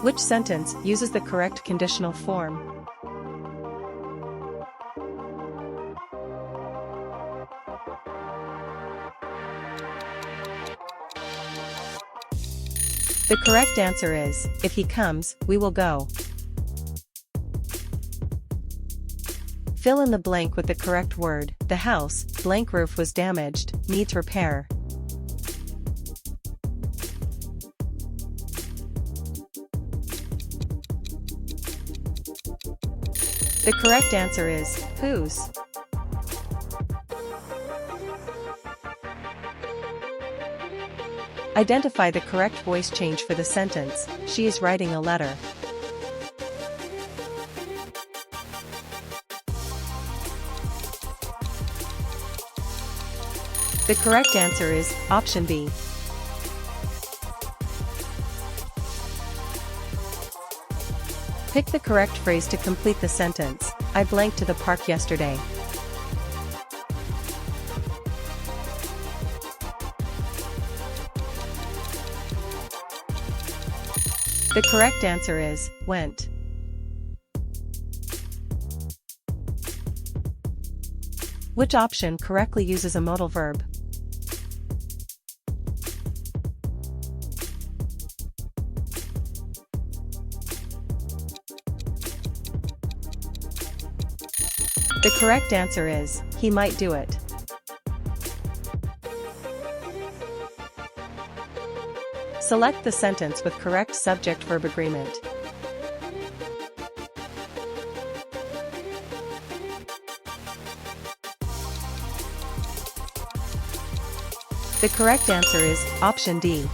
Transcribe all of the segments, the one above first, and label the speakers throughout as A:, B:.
A: Which sentence uses the correct conditional form? The correct answer is, if he comes, we will go. Fill in the blank with the correct word. The house, blank roof was damaged, needs repair. The correct answer is, whose. Identify the correct voice change for the sentence, she is writing a letter. The correct answer is, option B. Pick the correct phrase to complete the sentence. I blanked to the park yesterday. The correct answer is, went. Which option correctly uses a modal verb? The correct answer is, he might do it. Select the sentence with correct subject-verb agreement. The correct answer is, option D.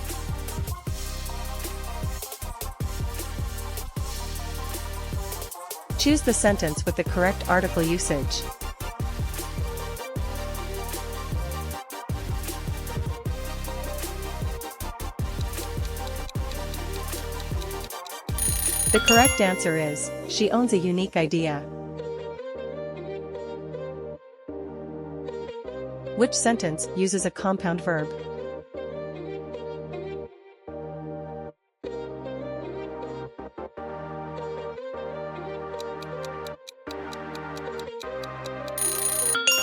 A: Choose the sentence with the correct article usage. The correct answer is, she owns a unique idea. Which sentence uses a compound verb?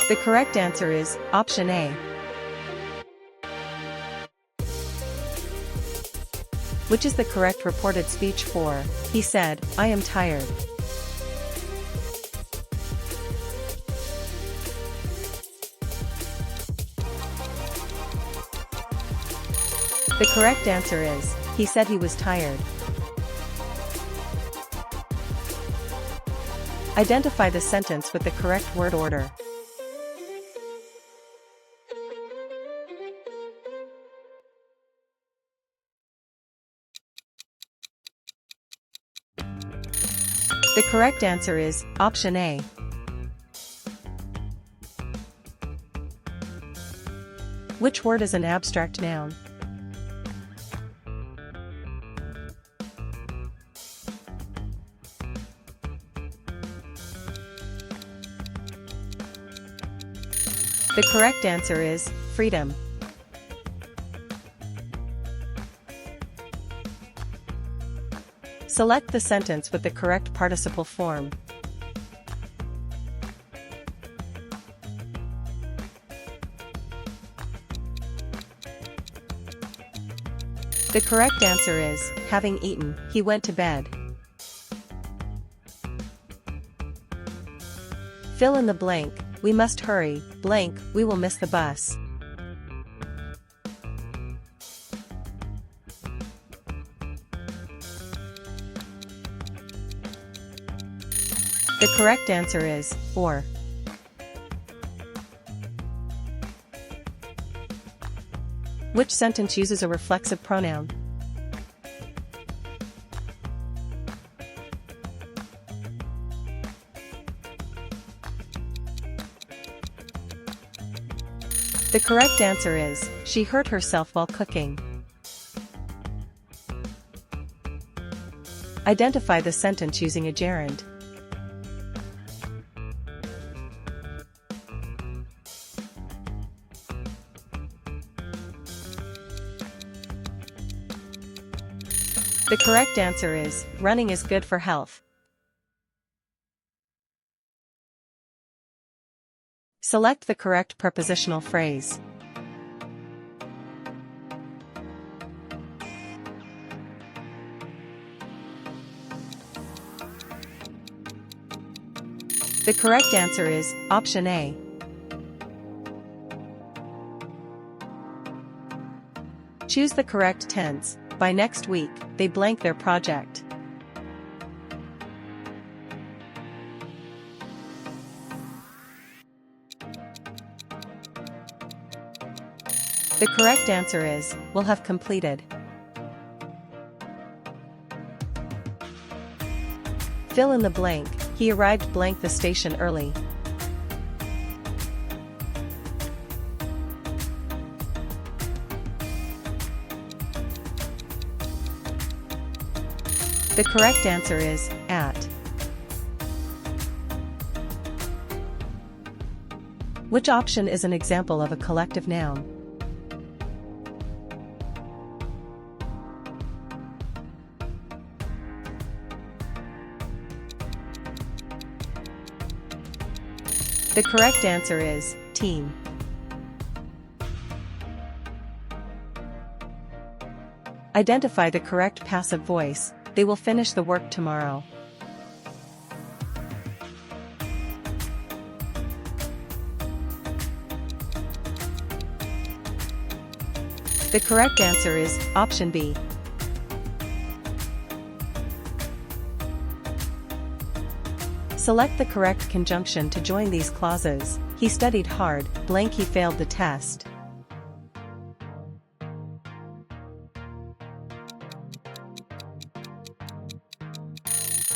A: The correct answer is, option A. Which is the correct reported speech for, he said, I am tired. The correct answer is, he said he was tired. Identify the sentence with the correct word order. The correct answer is, option A. Which word is an abstract noun? The correct answer is, freedom. Select the sentence with the correct participle form. The correct answer is, having eaten, he went to bed. Fill in the blank, we must hurry, blank, we will miss the bus. The correct answer is, or. Which sentence uses a reflexive pronoun? The correct answer is, she hurt herself while cooking. Identify the sentence using a gerund. The correct answer is, running is good for health. Select the correct prepositional phrase. The correct answer is, option A. Choose the correct tense. By next week, they blank their project. The correct answer is, will have completed. Fill in the blank. He arrived blank the station early. The correct answer is, at. Which option is an example of a collective noun? The correct answer is, team. Identify the correct passive voice. They will finish the work tomorrow. The correct answer is, option B. Select the correct conjunction to join these clauses. He studied hard, blank he failed the test.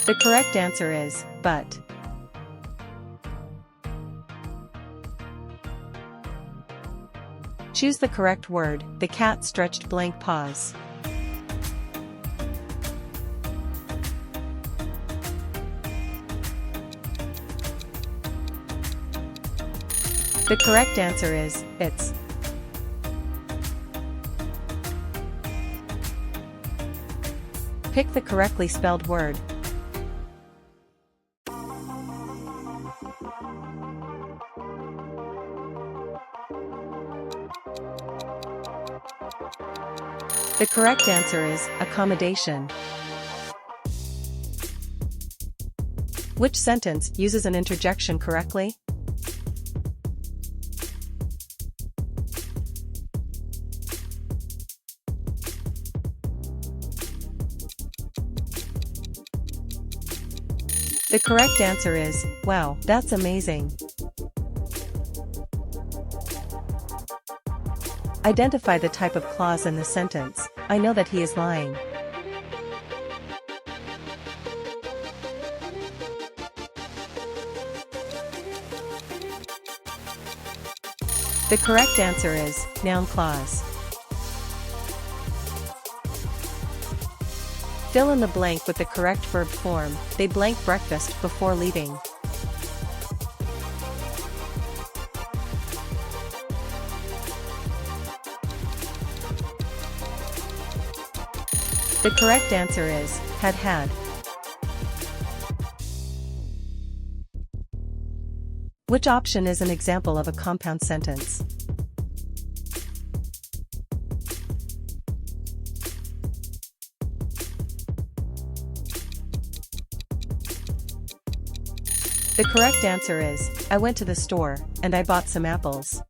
A: The correct answer is, but. Choose the correct word. The cat stretched blank paws. The correct answer is, its. Pick the correctly spelled word. The correct answer is, accommodation. Which sentence uses an interjection correctly? The correct answer is, wow, that's amazing. Identify the type of clause in the sentence. I know that he is lying. The correct answer is, noun clause. Fill in the blank with the correct verb form. They blank breakfast before leaving. The correct answer is, had. Which option is an example of a compound sentence? The correct answer is, I went to the store, and I bought some apples.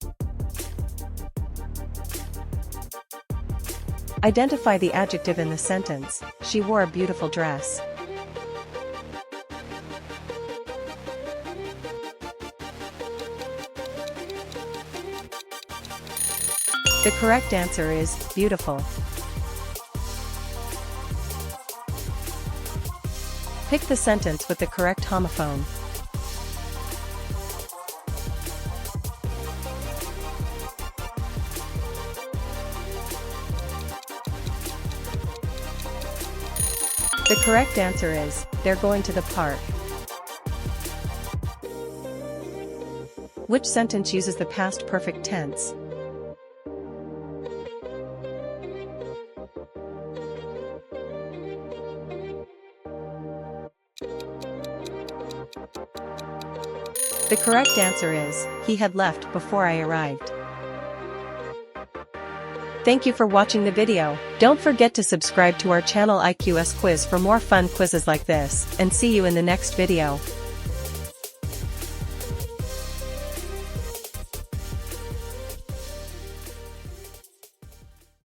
A: Identify the adjective in the sentence. She wore a beautiful dress. The correct answer is, beautiful. Pick the sentence with the correct homophone. The correct answer is, they're going to the park. Which sentence uses the past perfect tense? The correct answer is, he had left before I arrived. Thank you for watching the video. Don't forget to subscribe to our channel mcqs Quiz for more fun quizzes like this, and see you in the next video.